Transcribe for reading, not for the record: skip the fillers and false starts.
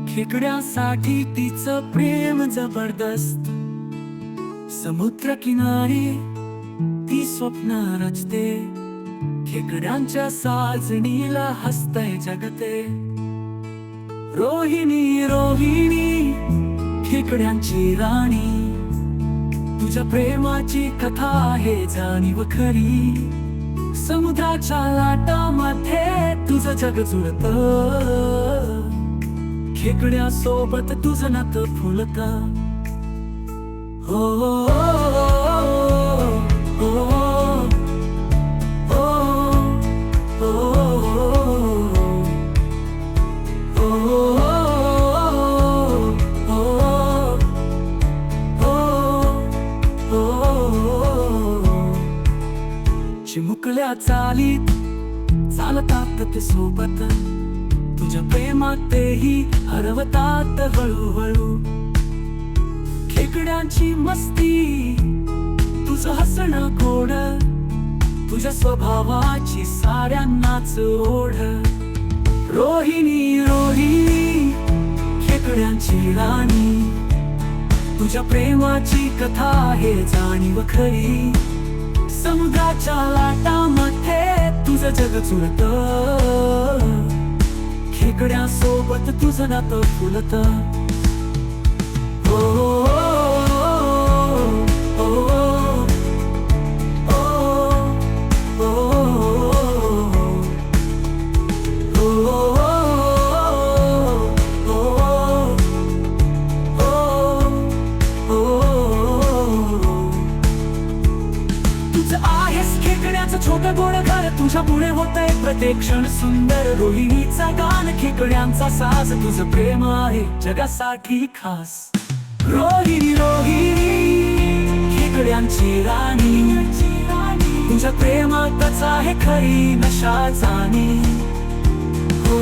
खेकड्यासाठी तिचं प्रेम जबरदस्त. समुद्र किनारी ती स्वप्न रचते, खेकड्यांच्या साजणीला हसतय जगते. रोहिणी रोहिणी खेकड्यांची राणी, तुझ्या प्रेमाची कथा आहे जाणीव खरी. समुद्राच्या लाटामध्ये तुझं जग जुळत, खेकड्यासोबत तुझं नातं फुलत. हो हो हो चिमुकल्या चालीत चालतात ते सोबत, तुझ्या प्रेमात तेही हरवतात हळूहळू. खेकड्यांची मस्ती, तुझं हसणं गोड, तुझ्या स्वभावाची साऱ्यांनाच ओढ. रोहिणी रोहिणी खेकड्यांची राणी, तुझ्या प्रेमाची कथा आहे जाणीव खरी. समुद्राच्या लाटामध्ये तुझं जग जुळत, खेकड्यासोबत तुझं नातं फुलत. हो छोटं गोड घर तुझ्या पुढे होतंय प्रत्येक क्षण सुंदर. रोहिणीचा गान खेकड्यांचा साज, तुझं प्रेम आहे जगासाठी खास. रोहिणी रोहिणी खेकड्यांची राणी, तुझ्या प्रेमातच आहे खरी नशा जाणी. हो